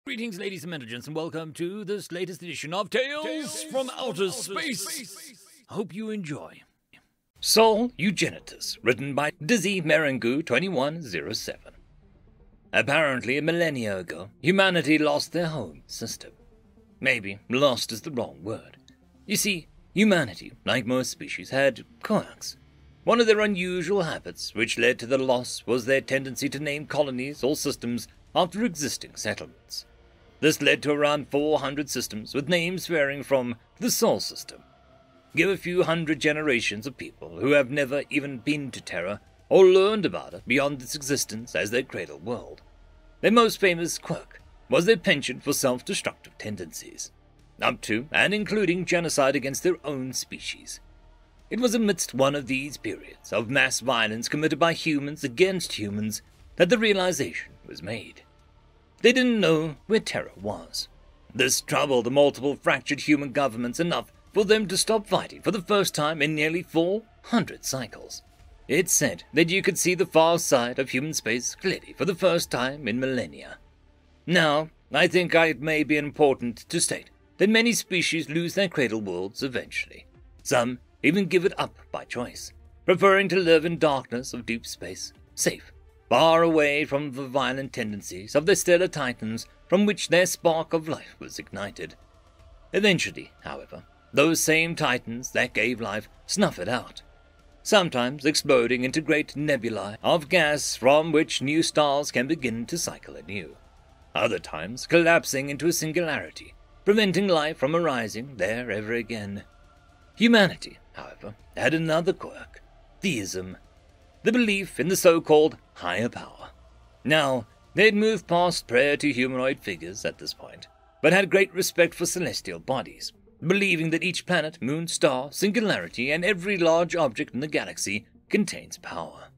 Greetings, ladies and gentlemen, and welcome to this latest edition of Tales from Outer Space. I hope you enjoy. Sol Eugenitus, written by Dizzy Marangu 2107. Apparently, a millennia ago, humanity lost their home system. Maybe lost is the wrong word. You see, humanity, like most species, had quirks. One of their unusual habits, which led to the loss, was their tendency to name colonies or systems after existing settlements. This led to around 400 systems, with names varying from the Sol system. Give a few hundred generations of people who have never even been to Terra or learned about it beyond its existence as their cradle world. Their most famous quirk was their penchant for self-destructive tendencies, up to and including genocide against their own species. It was amidst one of these periods of mass violence committed by humans against humans that the realization was made. They didn't know where Terra was. This troubled the multiple fractured human governments enough for them to stop fighting for the first time in nearly 400 cycles. It said that you could see the far side of human space clearly for the first time in millennia. Now, I think it may be important to state that many species lose their cradle worlds eventually. Some even give it up by choice, preferring to live in darkness of deep space, safe, far away from the violent tendencies of the stellar titans from which their spark of life was ignited. Eventually, however, those same titans that gave life snuff it out, sometimes exploding into great nebulae of gas from which new stars can begin to cycle anew, other times collapsing into a singularity, preventing life from arising there ever again. Humanity, however, had another quirk: theism, the belief in the so-called higher power. Now, they had moved past prayer to humanoid figures at this point, but had great respect for celestial bodies, believing that each planet, moon, star, singularity, and every large object in the galaxy contains power.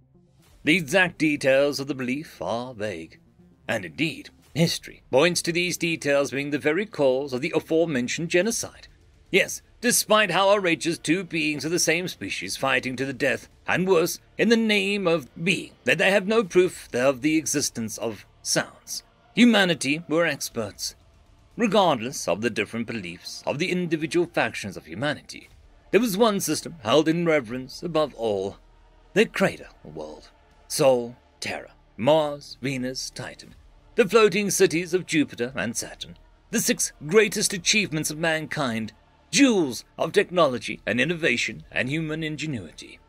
The exact details of the belief are vague, and indeed, history points to these details being the very cause of the aforementioned genocide. Yes, despite how outrageous two beings of the same species fighting to the death, and worse, in the name of being that they have no proof of the existence of sounds, humanity were experts. Regardless of the different beliefs of the individual factions of humanity, there was one system held in reverence above all: their crater world. Sol, Terra, Mars, Venus, Titan, the floating cities of Jupiter and Saturn, the 6 greatest achievements of mankind, jewels of technology and innovation and human ingenuity,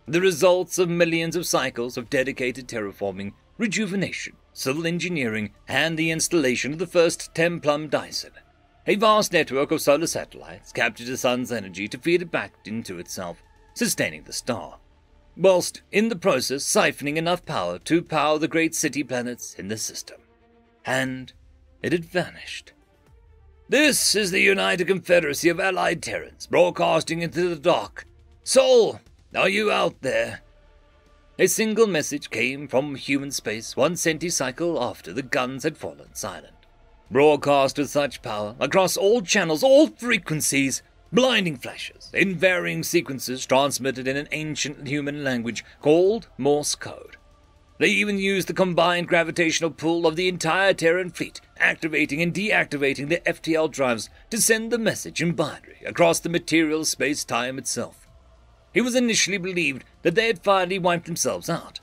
the results of millions of cycles of dedicated terraforming, rejuvenation, civil engineering, and the installation of the first 10-plumb Dyson. A vast network of solar satellites captured the sun's energy to feed it back into itself, sustaining the star, whilst in the process siphoning enough power to power the great city planets in the system. And it had vanished. This is the United Confederacy of Allied Terrans, broadcasting into the dark. Sol, are you out there? A single message came from human space 1 centicycle after the guns had fallen silent. Broadcast with such power, across all channels, all frequencies, blinding flashes, in varying sequences transmitted in an ancient human language called Morse code. They even used the combined gravitational pull of the entire Terran fleet, activating and deactivating their FTL drives to send the message in binary across the material space-time itself. It was initially believed that they had finally wiped themselves out.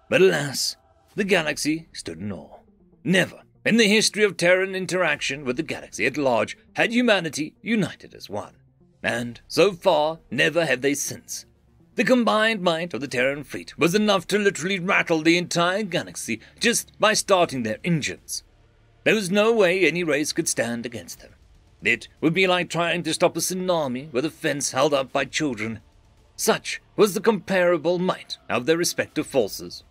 But alas, the galaxy stood in awe. Never, in the history of Terran interaction with the galaxy at large, had humanity united as one. And, so far, never have they since. The combined might of the Terran fleet was enough to literally rattle the entire galaxy just by starting their engines. There was no way any race could stand against them. It would be like trying to stop a tsunami with a fence held up by children. Such was the comparable might of their respective forces.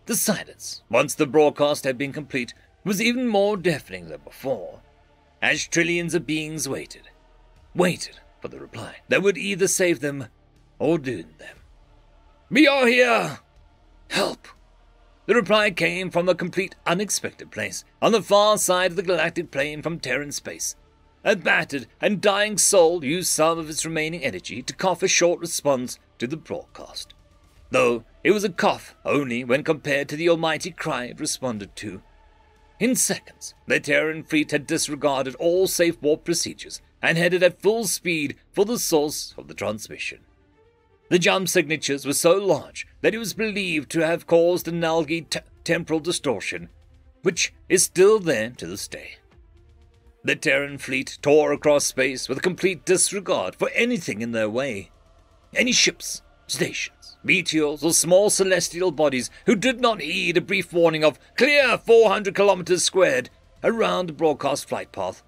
The silence, once the broadcast had been complete, was even more deafening than before, as trillions of beings waited for the reply that would either save them or doom them. We are here! Help! The reply came from a complete unexpected place, on the far side of the galactic plane from Terran space. A battered and dying soul used some of its remaining energy to cough a short response to the broadcast, though it was a cough only when compared to the almighty cry it responded to. In seconds, the Terran fleet had disregarded all safe warp procedures and headed at full speed for the source of the transmission. The jump signatures were so large that it was believed to have caused an algae temporal distortion, which is still there to this day. The Terran fleet tore across space with a complete disregard for anything in their way. Any ships, stations, meteors, or small celestial bodies who did not heed a brief warning of "clear 400 kilometers squared" around the broadcast flight path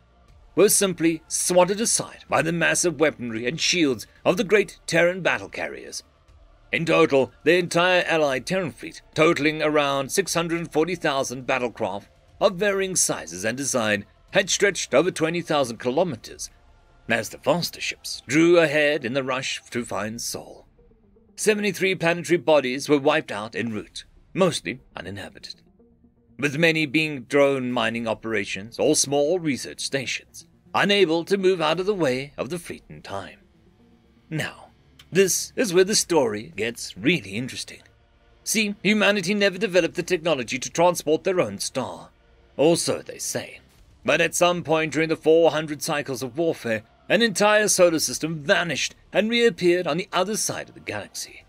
were simply swatted aside by the massive weaponry and shields of the great Terran battle carriers. In total, the entire Allied Terran fleet, totaling around 640,000 battlecraft of varying sizes and design, had stretched over 20,000 kilometers, as the faster ships drew ahead in the rush to find Sol. 73 planetary bodies were wiped out en route, mostly uninhabited, with many being drone mining operations or small research stations, unable to move out of the way of the fleet in time. Now, this is where the story gets really interesting. See, humanity never developed the technology to transport their own star, or so they say. But at some point during the 400 cycles of warfare, an entire solar system vanished and reappeared on the other side of the galaxy.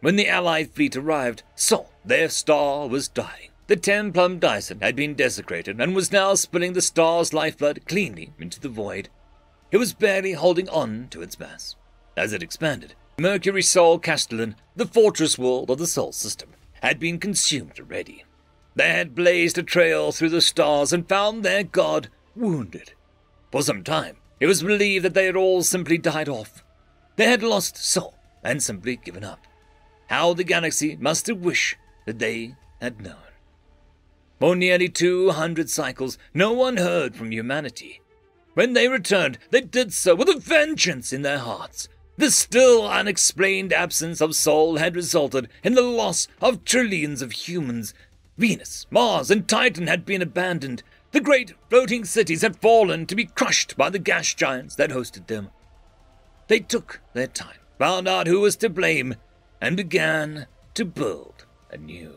When the Allied fleet arrived, Sol, their star, was dying. The Templum Dyson had been desecrated and was now spilling the star's lifeblood cleanly into the void. It was barely holding on to its mass. As it expanded, Mercury Sol Castellan, the fortress world of the Sol system, had been consumed already. They had blazed a trail through the stars and found their god wounded. For some time, it was believed that they had all simply died off. They had lost Sol and simply given up. How the galaxy must have wished that they had known. For nearly 200 cycles, no one heard from humanity. When they returned, they did so with a vengeance in their hearts. The still unexplained absence of Sol had resulted in the loss of trillions of humans. Venus, Mars, and Titan had been abandoned. The great floating cities had fallen to be crushed by the gas giants that hosted them. They took their time, found out who was to blame, and began to build anew.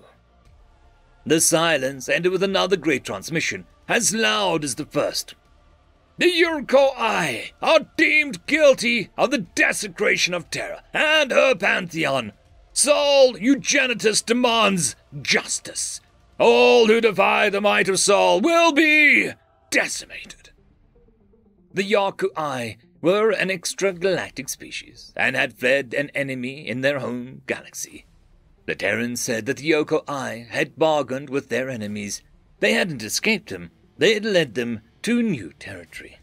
The silence ended with another great transmission, as loud as the first. The Uruk-hai are deemed guilty of the desecration of Terra and her pantheon. Sol Eugenitus demands justice. All who defy the might of Sol will be decimated. The Uruk-hai were an extragalactic species and had fled an enemy in their home galaxy. The Terrans said that the Uruk-hai had bargained with their enemies. They hadn't escaped them. They had led them to new territory.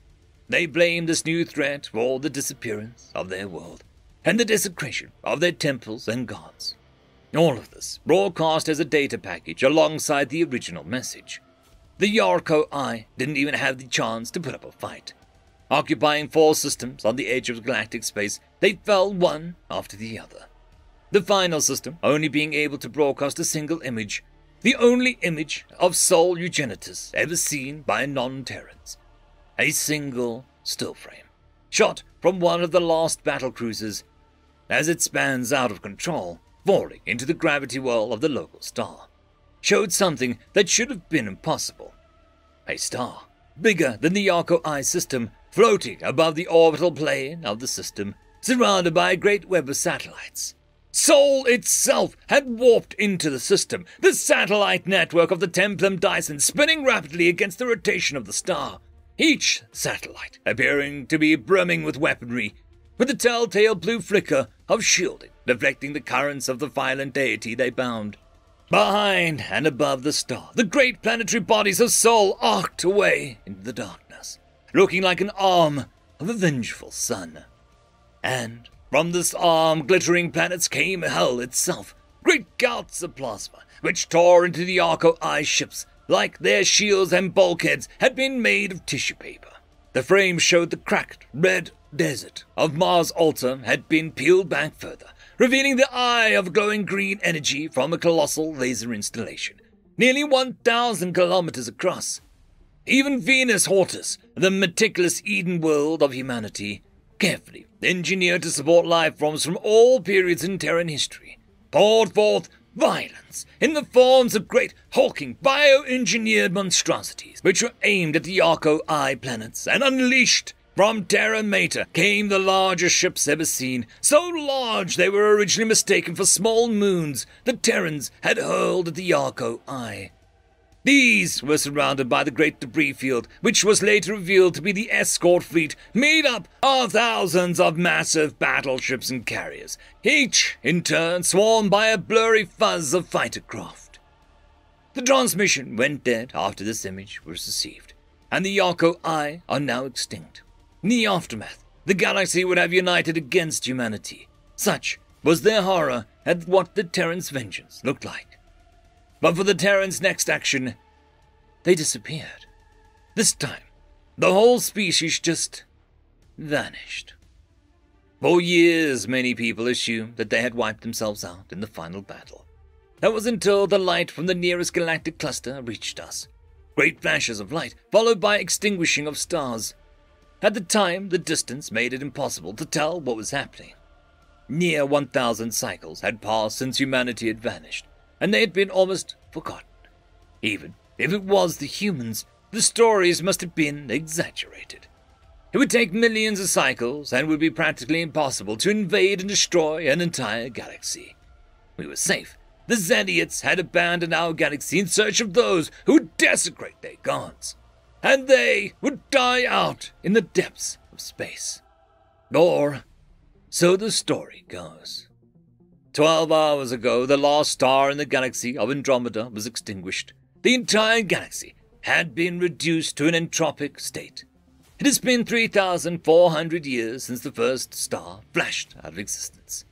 They blamed this new threat for the disappearance of their world and the desecration of their temples and gods. All of this broadcast as a data package alongside the original message. The Uruk-hai didn't even have the chance to put up a fight. Occupying 4 systems on the edge of galactic space, they fell one after the other. The final system only being able to broadcast a single image, the only image of Sol Eugenitus ever seen by non-Terrans. A single still frame, shot from one of the last battle cruisers, as it spans out of control, falling into the gravity well of the local star, showed something that should have been impossible. A star, bigger than the Uruk-hai system, floating above the orbital plane of the system, surrounded by a great web of satellites. Sol itself had warped into the system, the satellite network of the Templum Dyson spinning rapidly against the rotation of the star, each satellite appearing to be brimming with weaponry, with the telltale blue flicker of shielding deflecting the currents of the violent deity they bound. Behind and above the star, the great planetary bodies of Sol arced away into the darkness, looking like an arm of a vengeful sun. And from this arm, glittering planets came hell itself, great gouts of plasma, which tore into the Uruk-hai ships like their shields and bulkheads had been made of tissue paper. The frame showed the cracked, red desert of Mars Alta had been peeled back further, revealing the eye of glowing green energy from a colossal laser installation, nearly 1,000 kilometers across. Even Venus Hortus, the meticulous Eden world of humanity, carefully engineered to support life forms from all periods in Terran history, poured forth violence in the forms of great hulking bioengineered monstrosities which were aimed at the Yarko I planets and unleashed. From Terra Mater came the largest ships ever seen, so large they were originally mistaken for small moons the Terrans had hurled at the Yarko I. These were surrounded by the great debris field, which was later revealed to be the escort fleet made up of thousands of massive battleships and carriers, each in turn swarmed by a blurry fuzz of fighter craft. The transmission went dead after this image was received, and the Yarko I are now extinct. In the aftermath, the galaxy would have united against humanity. Such was their horror at what the Terrans' vengeance looked like. But for the Terrans' next action, they disappeared. This time, the whole species just vanished. For years, many people assumed that they had wiped themselves out in the final battle. That was until the light from the nearest galactic cluster reached us. Great flashes of light, followed by extinguishing of stars. At the time, the distance made it impossible to tell what was happening. Near 1,000 cycles had passed since humanity had vanished, and they had been almost forgotten. Even if it was the humans, the stories must have been exaggerated. It would take millions of cycles and would be practically impossible to invade and destroy an entire galaxy. We were safe. The Xeniots had abandoned our galaxy in search of those who would desecrate their gods, and they would die out in the depths of space. Or so the story goes. 12 hours ago, the last star in the galaxy of Andromeda was extinguished. The entire galaxy had been reduced to an entropic state. It has been 3,400 years since the first star flashed out of existence.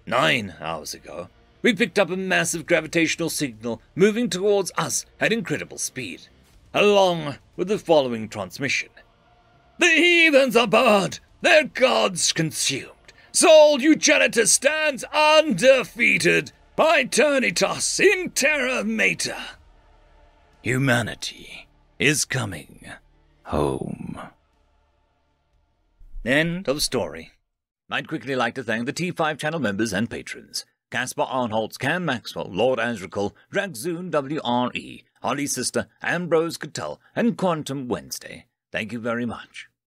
9 hours ago, we picked up a massive gravitational signal moving towards us at incredible speed, along with the following transmission. The heathens are burned, their gods consumed. Sol Eugenitus stands undefeated by Eternitas in Terra Mater. Humanity is coming home. End of story. I'd quickly like to thank the T5 channel members and patrons. Caspar Arnholtz, Cam Maxwell, Lord Azrakal, Dragzoon WRE, Holly Sister, Ambrose Cattell, and Quantum Wednesday. Thank you very much.